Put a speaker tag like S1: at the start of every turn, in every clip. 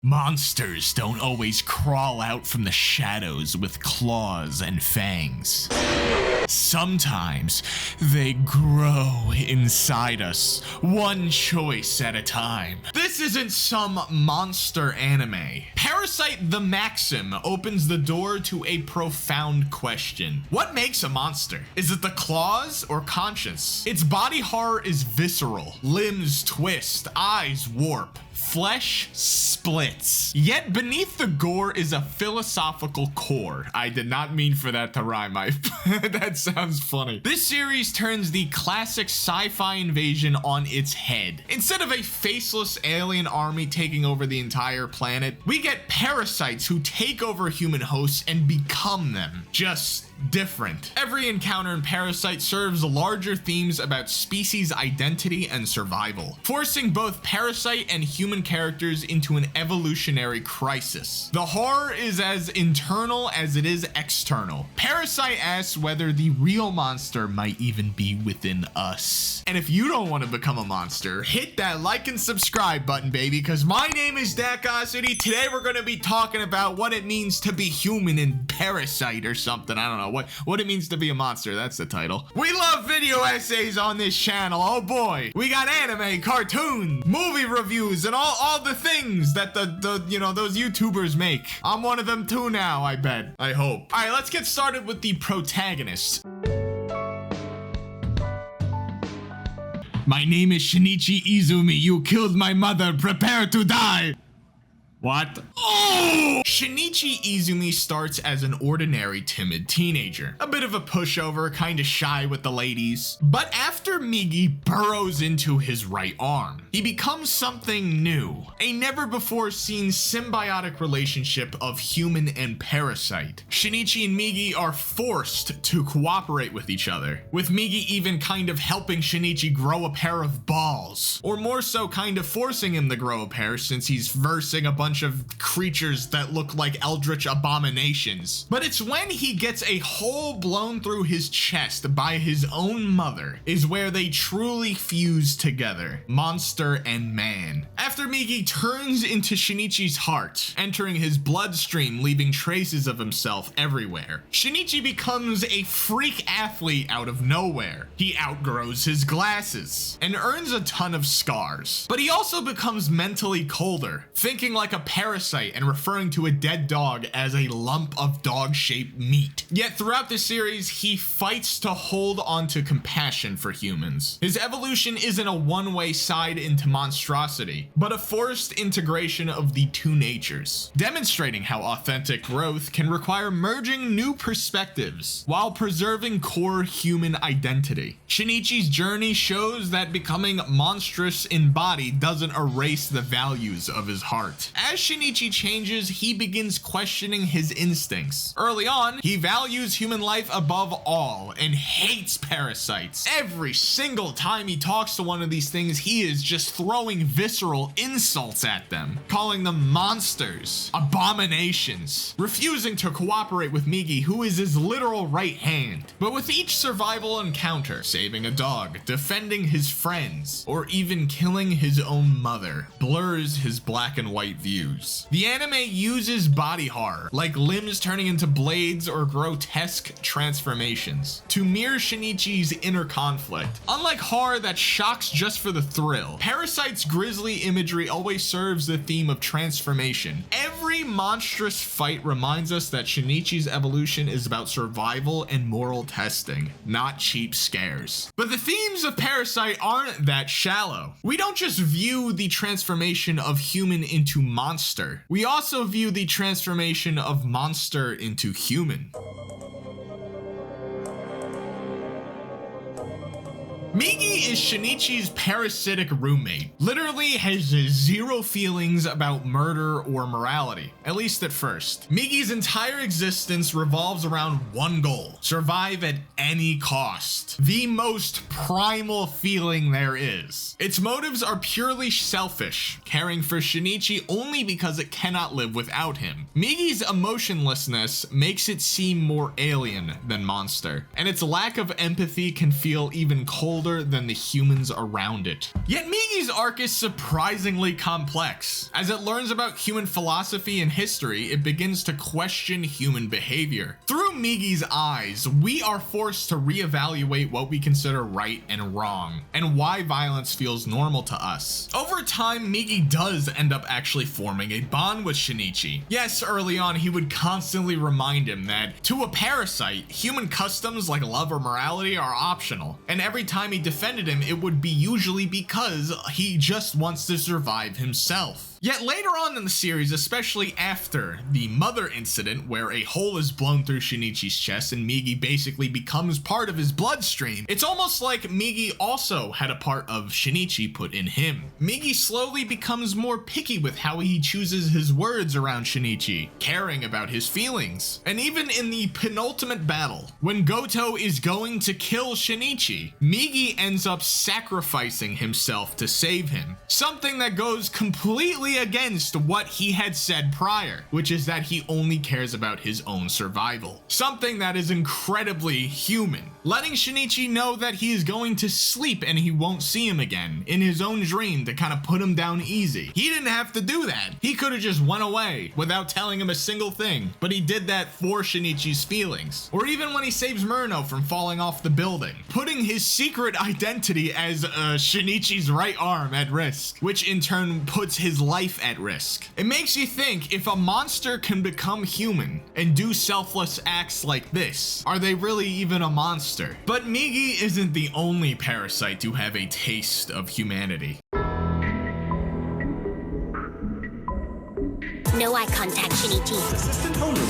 S1: Monsters don't always crawl out from the shadows with claws and fangs. Sometimes they grow inside us, one choice at a time. This isn't some monster anime. Parasyte the Maxim opens the door to a profound question. What makes a monster? Is it the claws or conscience? Its body horror is visceral. Limbs twist, eyes warp. Flesh splits. Yet beneath the gore is a philosophical core. I did not mean for that to rhyme. That sounds funny. This series turns the classic sci-fi invasion on its head. Instead of a faceless alien army taking over the entire planet, we get parasites who take over human hosts and become them. Just different. Every encounter in Parasyte serves larger themes about species identity and survival, forcing both Parasyte and human characters into an evolutionary crisis. The horror is as internal as it is external. Parasyte asks whether the real monster might even be within us. And if you don't want to become a monster, hit that like and subscribe button, baby, because my name is Dakosity. Today we're going to be talking about what it means to be human in Parasyte or something. I don't know. What it means to be a monster, that's the title. We love video essays on this channel, oh boy. We got anime, cartoons, movie reviews, and all the things that those YouTubers make. I'm one of them too now, I bet. I hope. Alright, let's get started with the protagonist. My name is Shinichi Izumi. You killed my mother. Prepare to die. What? Oh! Shinichi Izumi starts as an ordinary timid teenager. A bit of a pushover, kinda shy with the ladies. But after Migi burrows into his right arm, he becomes something new. A never before seen symbiotic relationship of human and parasite. Shinichi and Migi are forced to cooperate with each other, with Migi even kind of helping Shinichi grow a pair of balls. Or more so kind of forcing him to grow a pair since he's versing a bunch of creatures that look like eldritch abominations. But it's when he gets a hole blown through his chest by his own mother is where they truly fuse together, monster and man. After Migi turns into Shinichi's heart, entering his bloodstream, leaving traces of himself everywhere, Shinichi becomes a freak athlete out of nowhere. He outgrows his glasses and earns a ton of scars. But he also becomes mentally colder, thinking like a parasite and referring to a dead dog as a lump of dog-shaped meat. Yet throughout the series, he fights to hold on to compassion for humans. His evolution isn't a one-way side into monstrosity, but a forced integration of the two natures, demonstrating how authentic growth can require merging new perspectives while preserving core human identity. Shinichi's journey shows that becoming monstrous in body doesn't erase the values of his heart. As Shinichi changes, he begins questioning his instincts. Early on, he values human life above all and hates parasites. Every single time he talks to one of these things, he is just throwing visceral insults at them, calling them monsters, abominations, refusing to cooperate with Migi, who is his literal right hand. But with each survival encounter, saving a dog, defending his friends, or even killing his own mother, blurs his black and white views. The anime uses body horror, like limbs turning into blades or grotesque transformations, to mirror Shinichi's inner conflict. Unlike horror that shocks just for the thrill, Parasyte's grisly imagery always serves the theme of transformation. Every monstrous fight reminds us that Shinichi's evolution is about survival and moral testing, not cheap scares. But the themes of Parasyte aren't that shallow. We don't just view the transformation of human into monster. We also view the transformation of monster into human. Migi is Shinichi's parasitic roommate, literally has zero feelings about murder or morality, at least at first. Migi's entire existence revolves around one goal: survive at any cost. The most primal feeling there is. Its motives are purely selfish, caring for Shinichi only because it cannot live without him. Migi's emotionlessness makes it seem more alien than monster, and its lack of empathy can feel even colder colder than the humans around it. Yet Migi's arc is surprisingly complex. As it learns about human philosophy and history, it begins to question human behavior. Through Migi's eyes, we are forced to reevaluate what we consider right and wrong, and why violence feels normal to us. Over time, Migi does end up actually forming a bond with Shinichi. Yes, early on, he would constantly remind him that, to a parasite, human customs like love or morality are optional, and every time he defended him, it would be usually because he just wants to survive himself. Yet later on in the series, especially after the mother incident where a hole is blown through Shinichi's chest and Migi basically becomes part of his bloodstream, it's almost like Migi also had a part of Shinichi put in him. Migi slowly becomes more picky with how he chooses his words around Shinichi, caring about his feelings. And even in the penultimate battle, when Gotou is going to kill Shinichi, Migi ends up sacrificing himself to save him, something that goes completely against what he had said prior, which is that he only cares about his own survival. Something that is incredibly human. Letting Shinichi know that he is going to sleep and he won't see him again in his own dream to kind of put him down easy. He didn't have to do that. He could have just went away without telling him a single thing, but he did that for Shinichi's feelings. Or even when he saves Murno from falling off the building, putting his secret identity as Shinichi's right arm at risk, which in turn puts his life at risk. It makes you think, if a monster can become human and do selfless acts like this, are they really even a monster? But Migi isn't the only parasite to have a taste of humanity.
S2: No eye contact, Shinichi.
S3: Assistant owner.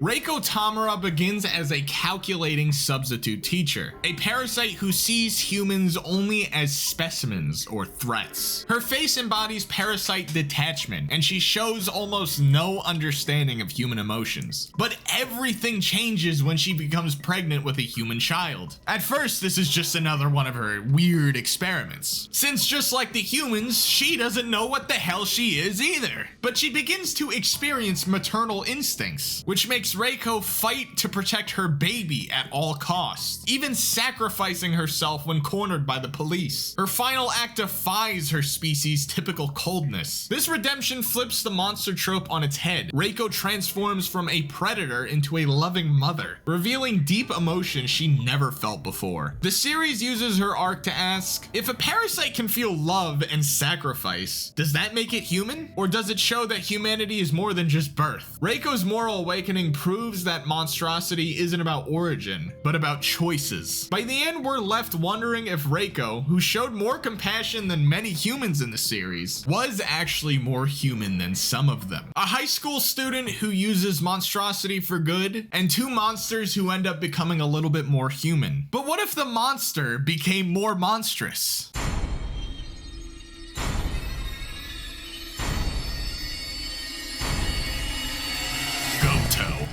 S1: Reiko Tamura begins as a calculating substitute teacher, a parasite who sees humans only as specimens or threats. Her face embodies parasite detachment, and she shows almost no understanding of human emotions. But everything changes when she becomes pregnant with a human child. At first, this is just another one of her weird experiments, since just like the humans, she doesn't know what the hell she is either. But she begins to experience maternal instincts, which makes Reiko fight to protect her baby at all costs, even sacrificing herself when cornered by the police. Her final act defies her species' typical coldness. This redemption flips the monster trope on its head. Reiko transforms from a predator into a loving mother, revealing deep emotion she never felt before. The series uses her arc to ask, if a parasite can feel love and sacrifice, does that make it human? Or does it show that humanity is more than just birth? Reiko's moral awakening proves that monstrosity isn't about origin, but about choices. By the end, we're left wondering if Reiko, who showed more compassion than many humans in the series, was actually more human than some of them. A high school student who uses monstrosity for good, and two monsters who end up becoming a little bit more human. But what if the monster became more monstrous?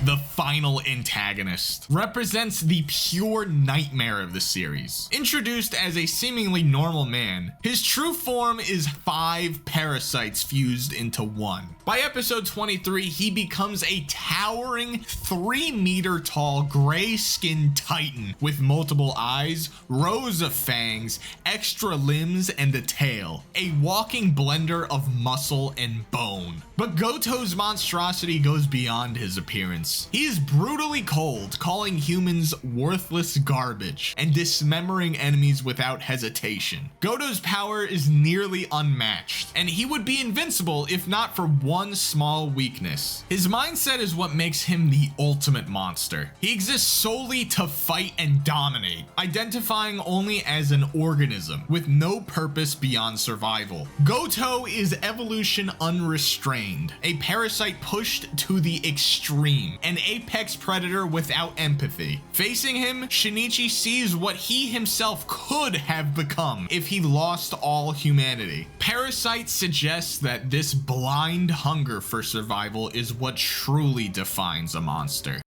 S1: The final antagonist represents the pure nightmare of the series. Introduced as a seemingly normal man, his true form is 5 parasites fused into one. By episode 23, he becomes a towering 3-meter tall gray-skinned titan with multiple eyes, rows of fangs, extra limbs, and a tail. A walking blender of muscle and bone. But Gotou's monstrosity goes beyond his appearance. He is brutally cold, calling humans worthless garbage and dismembering enemies without hesitation. Gotou's power is nearly unmatched, and he would be invincible if not for one small weakness. His mindset is what makes him the ultimate monster. He exists solely to fight and dominate, identifying only as an organism with no purpose beyond survival. Gotou is evolution unrestrained, a parasite pushed to the extreme, an apex predator without empathy. Facing him, Shinichi sees what he himself could have become if he lost all humanity. Parasyte suggests that this blind hunger for survival is what truly defines a monster.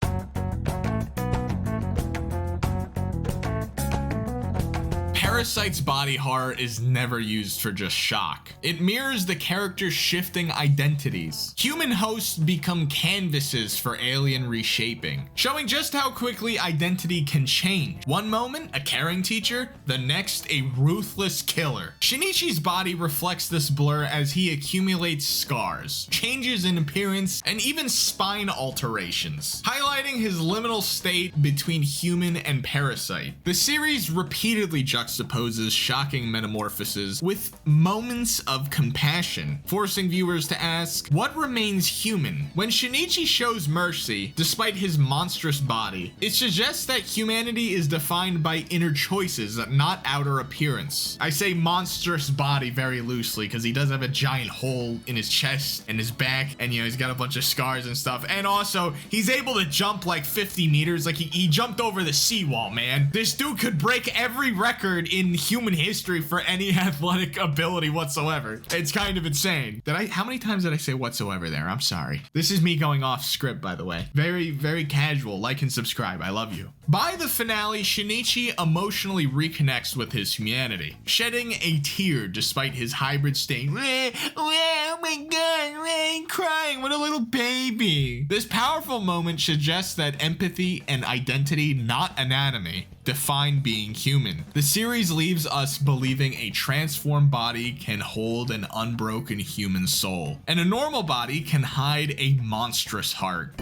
S1: Parasyte's body horror is never used for just shock. It mirrors the character's shifting identities. Human hosts become canvases for alien reshaping, showing just how quickly identity can change. One moment, a caring teacher, the next, a ruthless killer. Shinichi's body reflects this blur as he accumulates scars, changes in appearance, and even spine alterations, highlighting his liminal state between human and parasite. The series repeatedly juxtaposes shocking metamorphoses with moments of compassion, forcing viewers to ask, what remains human? When Shinichi shows mercy, despite his monstrous body, it suggests that humanity is defined by inner choices, not outer appearance. I say monstrous body very loosely because he does have a giant hole in his chest and his back, and he's got a bunch of scars and stuff, and also he's able to jump like 50 meters, like he jumped over the seawall, man. This dude could break every record in human history for any athletic ability whatsoever. It's kind of insane. How many times did I say whatsoever there? I'm sorry. This is me going off script, by the way. Very, very casual. Like and subscribe. I love you. By the finale, Shinichi emotionally reconnects with his humanity, shedding a tear despite his hybrid state. Oh my god, crying, what a little baby. This powerful moment suggests that empathy and identity, not anatomy, define being human. The series leaves us believing a transformed body can hold an unbroken human soul, and a normal body can hide a monstrous heart.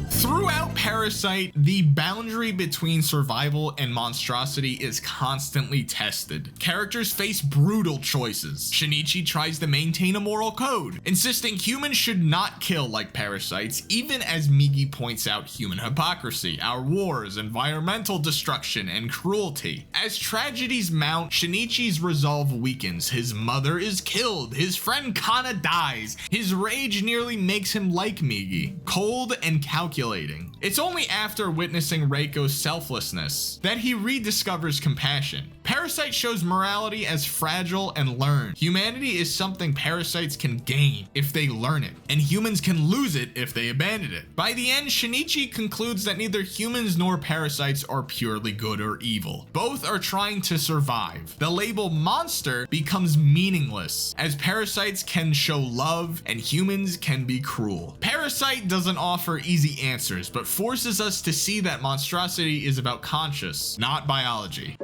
S1: Throughout Parasyte, the boundary between survival and monstrosity is constantly tested. Characters face brutal choices. Shinichi tries to maintain a moral code, insisting humans should not kill like parasites, even as Migi points out human hypocrisy, our wars, environmental destruction, and cruelty. As tragedies mount, Shinichi's resolve weakens. His mother is killed, his friend Kana dies, his rage nearly makes him like Migi, cold and calculating. It's only after witnessing Reiko's selflessness that he rediscovers compassion. Parasyte shows morality as fragile and learned. Humanity is something parasites can gain if they learn it, and humans can lose it if they abandon it. By the end, Shinichi concludes that neither humans nor parasites are purely good or evil. Both are trying to survive. The label monster becomes meaningless, as parasites can show love and humans can be cruel. Parasyte doesn't offer easy answers, but forces us to see that monstrosity is about conscience, not biology.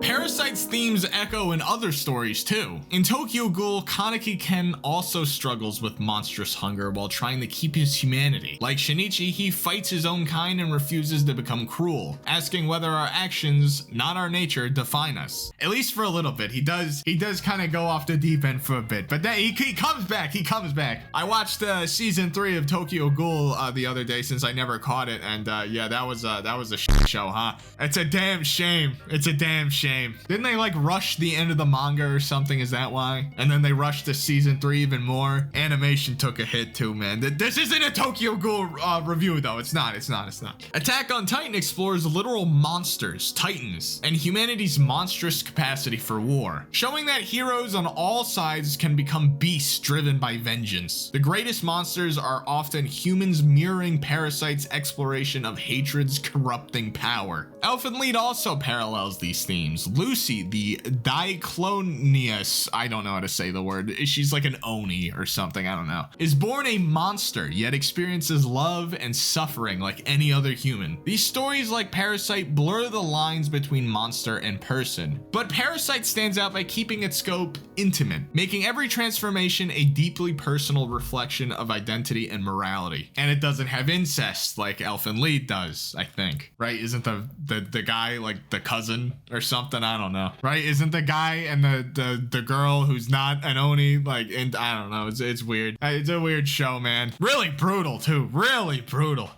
S1: Parasyte's themes echo in other stories too. In Tokyo Ghoul, Kaneki Ken also struggles with monstrous hunger while trying to keep his humanity. Like Shinichi, he fights his own kind and refuses to become cruel, asking whether our actions, not our nature, define us. At least for a little bit. He does kind of go off the deep end for a bit, but then he comes back. I watched season 3 of Tokyo Ghoul the other day since I never caught it, and yeah, that was a shit show, huh? It's a damn shame. It's a damn shame. Didn't they like rush the end of the manga or something? Is that why? And then they rushed to season 3 even more. Animation took a hit too, man. This isn't a Tokyo Ghoul review though. It's not. Attack on Titan explores literal monsters, titans, and humanity's monstrous capacity for war, showing that heroes on all sides can become beasts driven by vengeance. The greatest monsters are often humans mirroring Parasyte's exploration of hatred's corrupting power. Elfen Lied also parallels these themes. Lucy, the Diclonius, I don't know how to say the word, she's like an Oni or something, I don't know, is born a monster, yet experiences love and suffering like any other human. These stories, like Parasyte, blur the lines between monster and person, but Parasyte stands out by keeping its scope intimate, making every transformation a deeply personal reflection of identity and morality. And it doesn't have incest like Elfen Lied does, I think, right? Isn't the guy like the cousin or something? I don't know, right? Isn't the guy and the girl who's not an Oni like, and I don't know, it's weird. It's a weird show, man. Really brutal too, really brutal.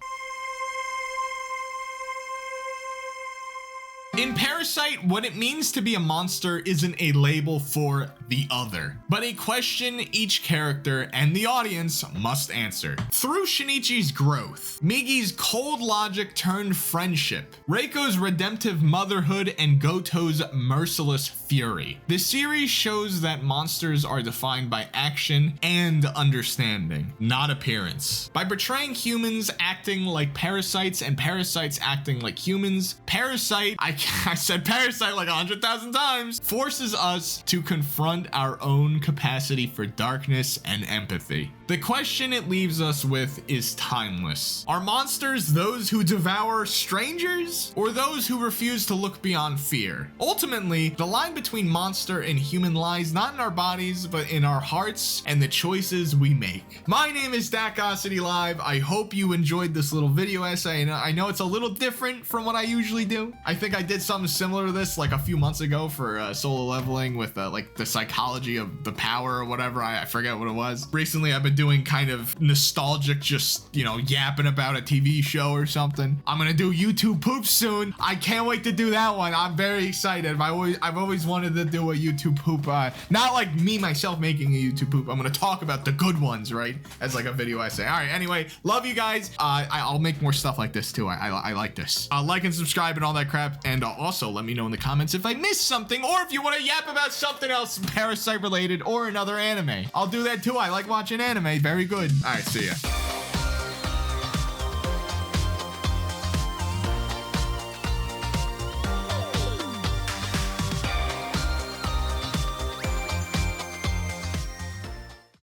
S1: In Parasyte, what it means to be a monster isn't a label for the other, but a question each character and the audience must answer. Through Shinichi's growth, Migi's cold logic turned friendship, Reiko's redemptive motherhood, and Gotou's merciless fury, the series shows that monsters are defined by action and understanding, not appearance. By portraying humans acting like parasites and parasites acting like humans, Parasyte, I said Parasyte like 100,000 times, forces us to confront our own capacity for darkness and empathy. The question it leaves us with is timeless. Are monsters those who devour strangers, or those who refuse to look beyond fear? Ultimately, the line between monster and human lies not in our bodies, but in our hearts and the choices we make. My name is Dakosity Live. I hope you enjoyed this little video essay, and I know it's a little different from what I usually do. I think I did something similar to this like a few months ago for solo leveling with like the psychology of the power or whatever. I forget what it was. Recently, I've been doing kind of nostalgic, just, you know, yapping about a TV show or something. I'm gonna do YouTube poops soon. I can't wait to do that one. I'm very excited. I've always wanted to do a YouTube poop. Not like me myself making a YouTube poop. I'm gonna talk about the good ones, right? As like a video essay. All right. Anyway, love you guys. I'll make more stuff like this too. I like this. Like and subscribe and all that crap. And also let me know in the comments if I missed something, or if you want to yap about something else Parasyte related or another anime. I'll do that too. I like watching anime. Very good. All right. See ya.